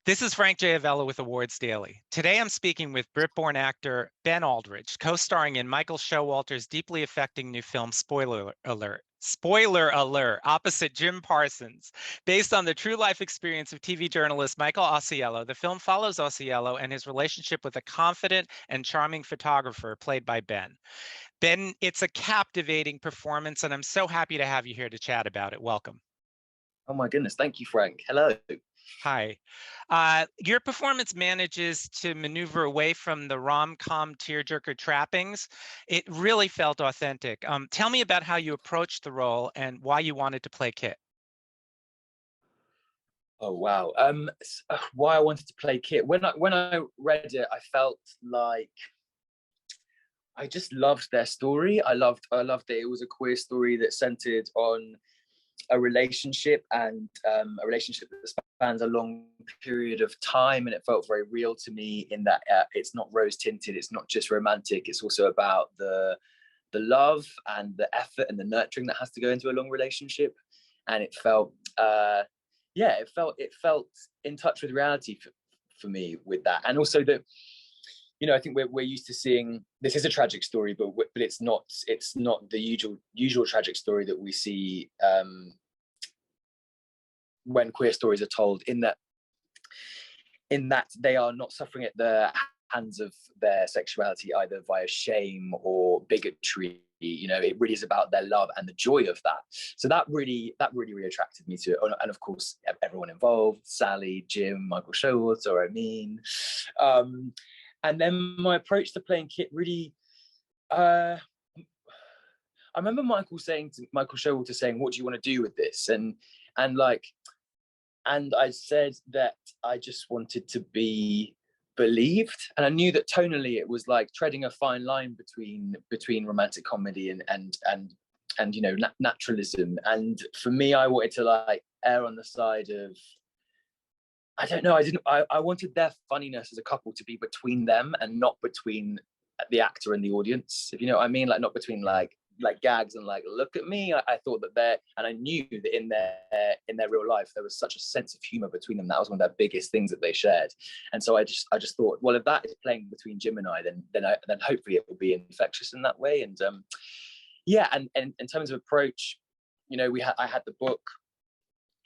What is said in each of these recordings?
This is Frank J. Avella with Awards Daily. Today I'm speaking with Brit-born actor Ben Aldridge, co-starring in Michael Showalter's deeply affecting new film, Spoiler alert, opposite Jim Parsons. Based on the true life experience of TV journalist Michael Ausiello, the film follows Ausiello and his relationship with a confident and charming photographer played by Ben. Ben, it's a captivating performance, and I'm so happy to have you here to chat about it. Welcome. Oh my goodness. Thank you, Frank. Hello. Hi. Your performance manages to maneuver away from the rom-com tearjerker trappings. It really felt authentic. Tell me about how you approached the role and why you wanted to play Kit. Oh wow. Why I wanted to play Kit. When I read it, I felt like I just loved their story. I loved that it was a queer story that centered on a relationship and a relationship that spans a long period of time, and it felt very real to me in that it's not rose tinted, it's not just romantic, it's also about the love and the effort and the nurturing that has to go into a long relationship. And it felt it felt in touch with reality for me with that. And also that, you know, I think we're used to seeing this is a tragic story, but it's not the usual tragic story that we see when queer stories are told. In that they are not suffering at the hands of their sexuality either via shame or bigotry. You know, it really is about their love and the joy of that. So that really attracted me to it. And of course, everyone involved: Sally, Jim, Michael Showalter, and then my approach to playing Kit really, I remember Michael Showalter saying, "What do you want to do with this?" And I said that I just wanted to be believed, and I knew that tonally it was like treading a fine line between romantic comedy and you know, naturalism. And for me, I wanted to like err on the side of, I don't know, I wanted their funniness as a couple to be between them and not between the actor and the audience, if you know what I mean. Like, not between like gags and like, look at me. I thought that and I knew that in their real life there was such a sense of humor between them. That was one of their biggest things that they shared. And so I just thought, well, if that is playing between Jim and I, then hopefully it will be infectious in that way. And and in terms of approach, you know, I had the book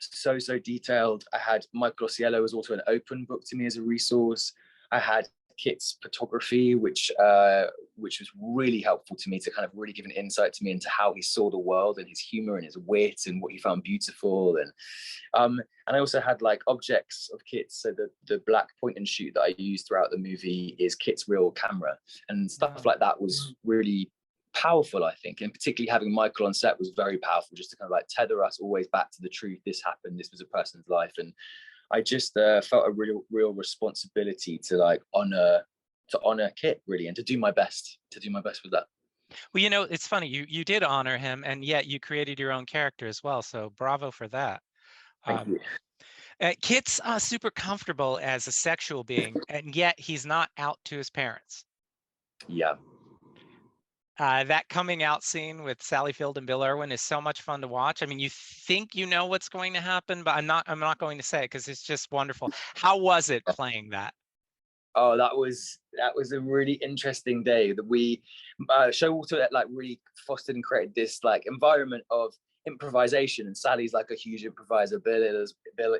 so detailed. I had Michael Ausiello was also an open book to me as a resource. I had Kit's photography, which was really helpful to me to kind of really give an insight to me into how he saw the world and his humor and his wit and what he found beautiful. And I also had like objects of Kit's. So the black point and shoot that I used throughout the movie is Kit's real camera, and stuff like that was really powerful, I think. And particularly having Michael on set was very powerful, just to kind of like tether us always back to the truth. This happened, this was a person's life. And I just felt a real responsibility to honor Kit, really, and to do my best with that. Well, you know, it's funny, you did honor him, and yet you created your own character as well. So bravo for that. Thank you. Kit's super comfortable as a sexual being, and yet he's not out to his parents. Yeah. That coming out scene with Sally Field and Bill Irwin is so much fun to watch. I mean, you think you know what's going to happen, but I'm not going to say it because it's just wonderful. How was it playing that? Oh, that was a really interesting day. That we Showalter like really fostered and created this like environment of improvisation, and Sally's like a huge improviser. Bill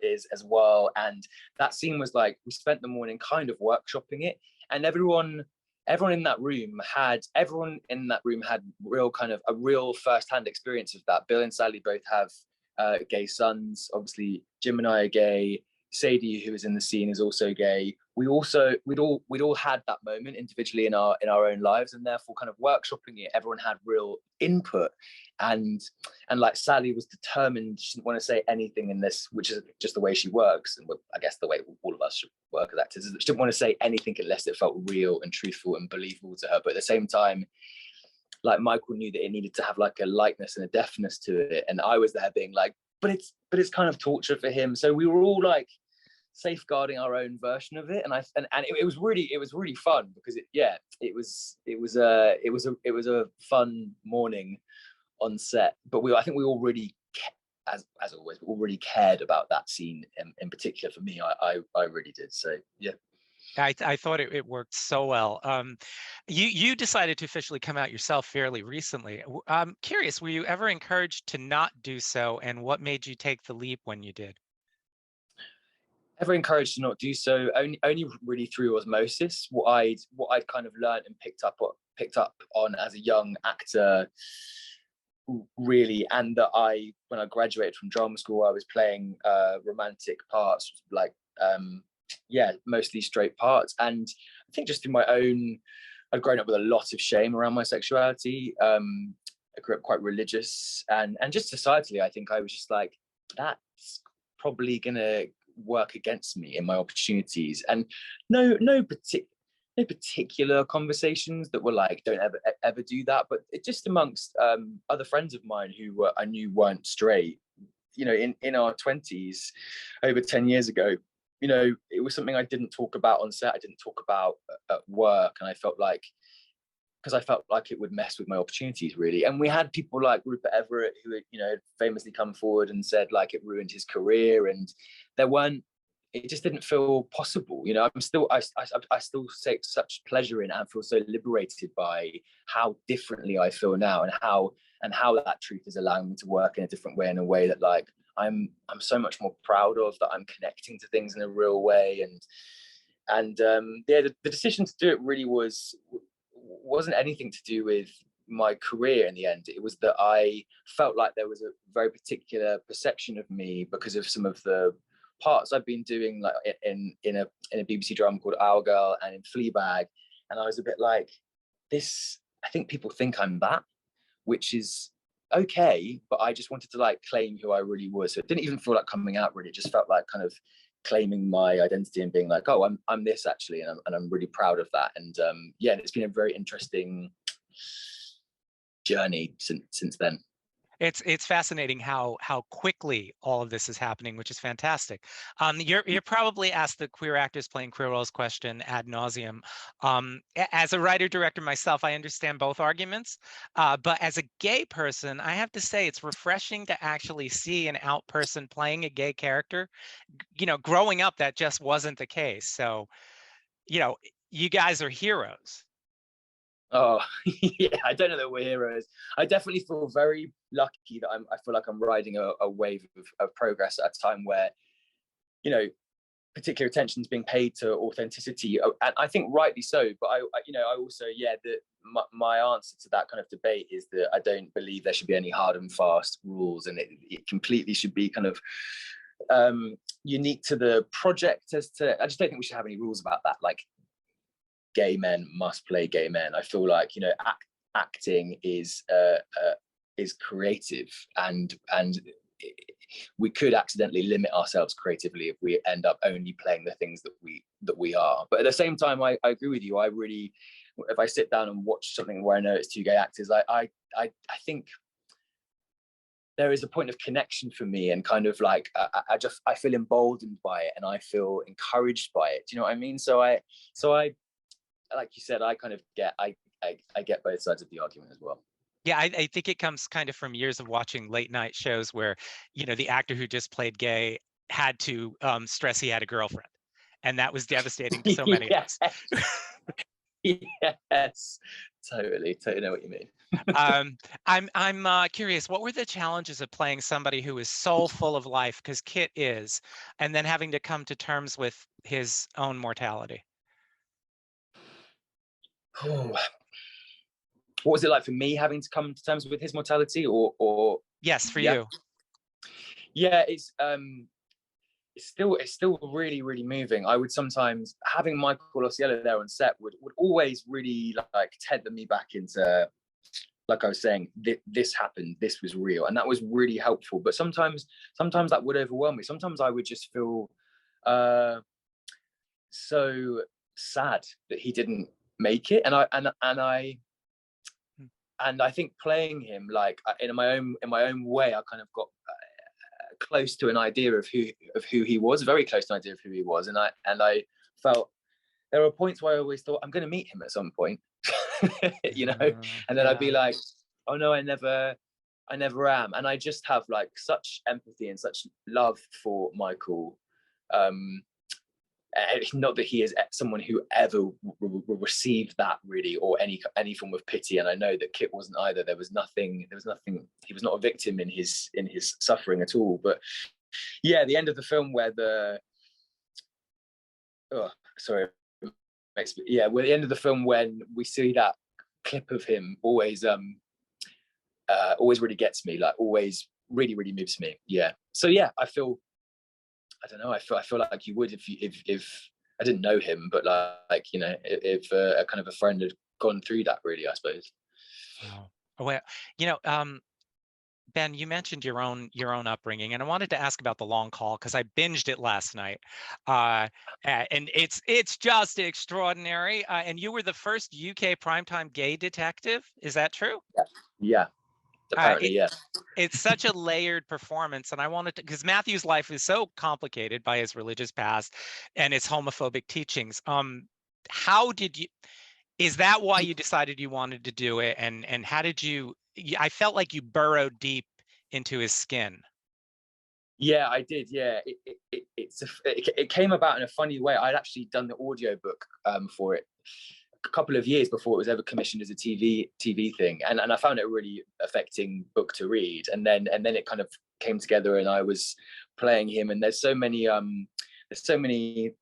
is as well. And that scene was like, we spent the morning kind of workshopping it, and everyone in that room had real first-hand experience of that. Bill and Sally both have gay sons. Obviously, Jim and I are gay. Sadie, who is in the scene, is also gay. We'd all had that moment individually in our own lives, and therefore kind of workshopping it, everyone had real input. And like Sally was determined, she didn't want to say anything in this, which is just the way she works, and I guess the way all of us should work as actors. She didn't want to say anything unless it felt real and truthful and believable to her. But at the same time, like, Michael knew that it needed to have like a lightness and a deftness to it, and I was there being like, but it's kind of torture for him. So we were all like safeguarding our own version of it, and it was really fun because it was a fun morning on set. But I think we all really as always, all really cared about that scene in particular. For me, I really did. So yeah. I thought it worked so well. You decided to officially come out yourself fairly recently. I'm curious, were you ever encouraged to not do so, and what made you take the leap when you did? Ever encouraged to not do so, only really through osmosis. What I'd kind of learned and picked up on as a young actor, really, and that when I graduated from drama school, I was playing romantic parts, like mostly straight parts. And I think just in my own, I'd grown up with a lot of shame around my sexuality. I grew up quite religious, and just societally, I think I was just like, that's probably gonna work against me in my opportunities. And no particular conversations that were like, don't ever do that, but it just amongst other friends of mine who I knew weren't straight, in our 20s, over 10 years ago. It was something I didn't talk about on set, I didn't talk about at work, and I felt like, because I felt like it would mess with my opportunities, really. And we had people like Rupert Everett, who had famously come forward and said like it ruined his career, and it just didn't feel possible. I still take such pleasure in and feel so liberated by how differently I feel now, and how that truth is allowing me to work in a different way, in a way that like I'm so much more proud of, that I'm connecting to things in a real way. And the decision to do it really wasn't anything to do with my career in the end. It was that I felt like there was a very particular perception of me because of some of the parts I've been doing, like in a BBC drama called Our Girl and in Fleabag. And I was a bit like, this, I think people think I'm that, which is okay, but I just wanted to like claim who I really was. So it didn't even feel like coming out, really. It just felt like kind of claiming my identity and being like, oh, I'm this actually, and I'm really proud of that. And it's been a very interesting journey since then. It's fascinating how quickly all of this is happening, which is fantastic. You're probably asked the queer actors playing queer roles question ad nauseum. As a writer director myself, I understand both arguments, but as a gay person, I have to say it's refreshing to actually see an out person playing a gay character. Growing up, that just wasn't the case. So, you guys are heroes. Oh, yeah, I don't know that we're heroes. I definitely feel very lucky that I feel like I'm riding a wave of progress at a time where, particular attention is being paid to authenticity, and I think rightly so. But I also, my answer to that kind of debate is that I don't believe there should be any hard and fast rules, and it completely should be kind of unique to the project. I just don't think we should have any rules about that. Like, gay men must play gay men. I feel like acting is creative, and we could accidentally limit ourselves creatively if we end up only playing the things that we are. But at the same time, I agree with you. I really, if I sit down and watch something where I know it's two gay actors, I think there is a point of connection for me, and kind of like I feel emboldened by it, and I feel encouraged by it. Do you know what I mean? So I like you said, I kind of get both sides of the argument as well. Yeah, I think it comes kind of from years of watching late night shows where, the actor who just played gay had to stress he had a girlfriend, and that was devastating to so many of us. Yes, totally know what you mean. I'm curious, what were the challenges of playing somebody who is so full of life, because Kit is, and then having to come to terms with his own mortality? What was it like for me having to come to terms with his mortality, or Yes, for you. Yeah, it's still really, really moving. I would sometimes, having Michael Osiello there on set would always really like tether me back into, like I was saying, this happened, this was real, and that was really helpful. But sometimes that would overwhelm me. Sometimes I would just feel so sad that he didn't make it, and I think playing him, like in my own way, I kind of got close to an idea of who he was, very close to an idea of who he was, and I felt there were points where I always thought I'm going to meet him at some point, and then I'd be like, oh no, I never I never am. And I just have like such empathy and such love for Michael. Not that he is someone who ever will receive that really, or any form of pity. And I know that Kit wasn't either. There was nothing. He was not a victim in his suffering at all. But yeah, the end of the film where the well, the end of the film when we see that clip of him always really gets me, like always really moves me. Yeah. So yeah, I don't know. I feel like you would if I didn't know him, but like you know, if a kind of a friend had gone through that, really, I suppose. Wow. Well, you know, Ben, you mentioned your own upbringing, and I wanted to ask about The Long Call because I binged it last night, and it's just extraordinary. And you were the first UK primetime gay detective. Is that true? Yeah. Apparently, yeah. It's such a layered performance, and I wanted to, because Matthew's life is so complicated by his religious past and his homophobic teachings. How did you? Is that why you decided you wanted to do it? And how did you? I felt like you burrowed deep into his skin. Yeah, I did. Yeah, it came about in a funny way. I'd actually done the audiobook for it a couple of years before it was ever commissioned as a TV thing, and I found it a really affecting book to read. And then it kind of came together, and I was playing him. And there's so many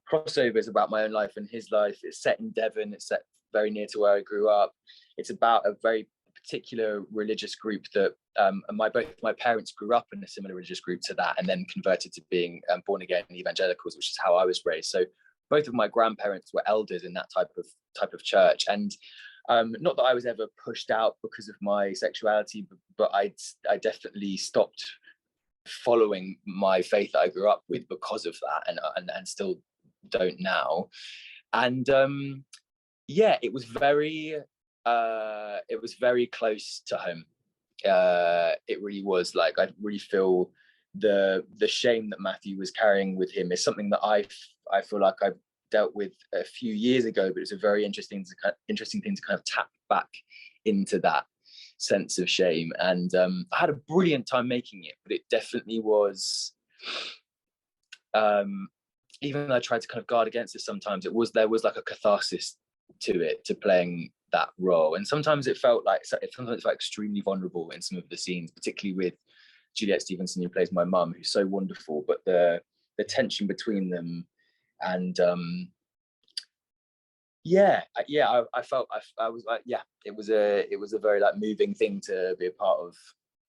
crossovers about my own life and his life. It's set in Devon. It's set very near to where I grew up. It's about a very particular religious group that both my parents grew up in a similar religious group to that, and then converted to being born again evangelicals, which is how I was raised. So both of my grandparents were elders in that type of church. And not that I was ever pushed out because of my sexuality, but I definitely stopped following my faith that I grew up with because of that, and still don't now. And yeah, it was very close to home. It really was. Like, I really feel the shame that Matthew was carrying with him is something that I feel like I've dealt with a few years ago, but it's a very interesting thing to kind of tap back into that sense of shame. And I had a brilliant time making it, but it definitely was, even though I tried to kind of guard against it sometimes, there was like a catharsis to it, to playing that role. And sometimes it felt extremely vulnerable in some of the scenes, particularly with Juliet Stevenson, who plays my mum, who's so wonderful. But the tension between them, and I felt I was like, yeah, it was a very like moving thing to be a part of,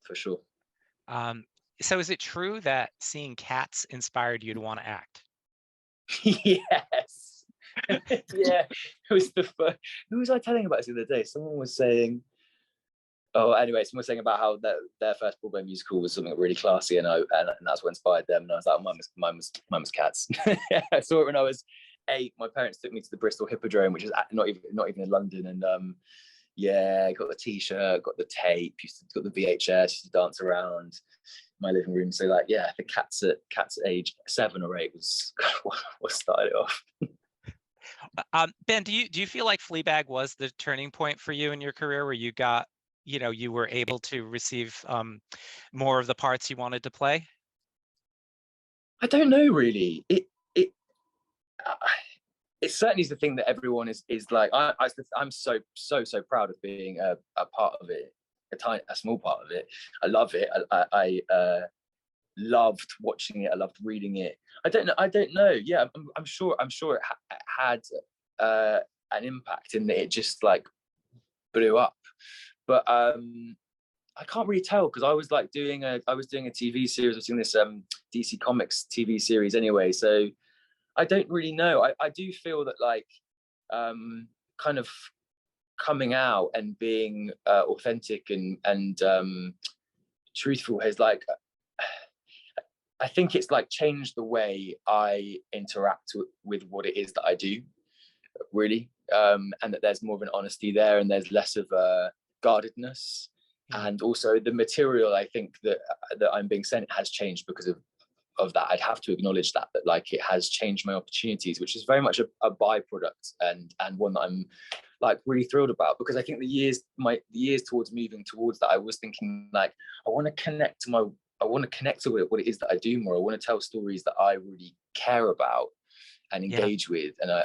for sure. So is it true that seeing cats inspired you to want to act? Yes. Yeah, it was the first. Who was I telling about this the other day? Someone was saying, someone was saying about how their first Broadway musical was something really classy, and that's what inspired them. And I was like, mine was Cats. I saw it when I was 8. My parents took me to the Bristol Hippodrome, which is not even in London, and yeah, got the T-shirt, got the tape, got the VHS, used to dance around my living room. So like, yeah, the Cats at age 7 or 8 was what started it off. Ben, do you feel like Fleabag was the turning point for you in your career, where you got, you were able to receive more of the parts you wanted to play? I don't know, really. It certainly is the thing that everyone is like. I'm so proud of being a part of it, a small part of it. I love it. I loved watching it. I loved reading it. I don't know. Yeah, I'm sure it had an impact in that it just like blew up. But I can't really tell, because I was doing a TV series. I was doing this DC Comics TV series anyway. So I don't really know. I do feel that like kind of coming out and being authentic and truthful has like, I think it's like changed the way I interact with what it is that I do, really, and that there's more of an honesty there, and there's less of a guardedness. And also the material, I think that I'm being sent has changed because of that. I'd have to acknowledge that like it has changed my opportunities, which is very much a byproduct, and one that I'm like really thrilled about, because I think the years towards moving towards that, I was thinking like I want to connect to what it is that I do more. I want to tell stories that I really care about and engage with, and I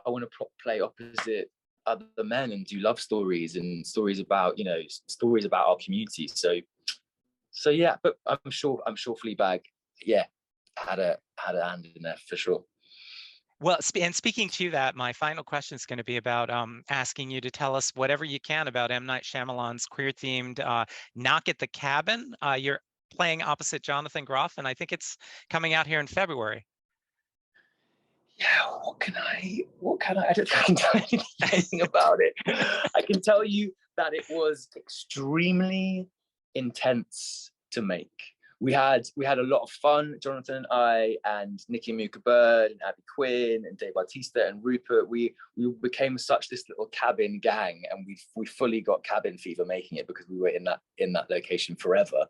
want to play opposite other men and do love stories and stories about our community. So yeah, but I'm sure Fleabag, had a hand in there for sure. Well, and speaking to that, my final question is going to be about asking you to tell us whatever you can about M. Night Shyamalan's queer-themed Knock at the Cabin. You're playing opposite Jonathan Groff, and I think it's coming out here in February. Yeah, what can I I don't think I can tell you anything about it. I can tell you that it was extremely intense to make. We had a lot of fun, Jonathan and I, and Nikki Muka Bird and Abby Quinn and Dave Bautista and Rupert. We became such this little cabin gang, and we fully got cabin fever making it, because we were in that location forever.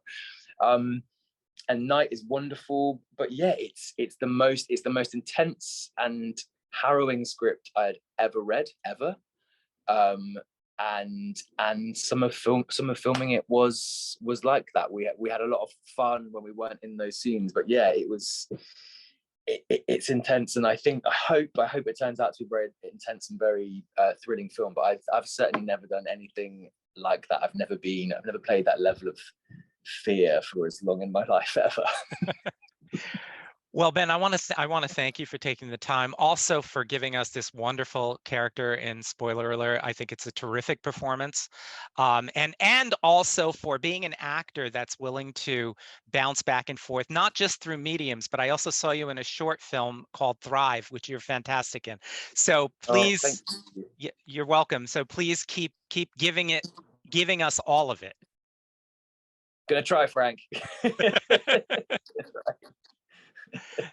And Night is wonderful, but yeah, it's the most intense and harrowing script I'd ever read, ever. And some of filming it was like that. We had a lot of fun when we weren't in those scenes, but yeah, it's intense, and I hope it turns out to be a very intense and very thrilling film. But I've certainly never done anything like that. I've never played that level of fear for as long in my life ever. Well, Ben, I want to thank you for taking the time, also for giving us this wonderful character in Spoiler Alert. I think it's a terrific performance, and also for being an actor that's willing to bounce back and forth, not just through mediums, but I also saw you in a short film called Thrive, which you're fantastic in. So please, you're welcome. So please keep giving us all of it. Gonna try, Frank.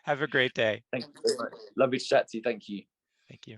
Have a great day. Thank you very much. Lovely to chat to you. Thank you. Thank you.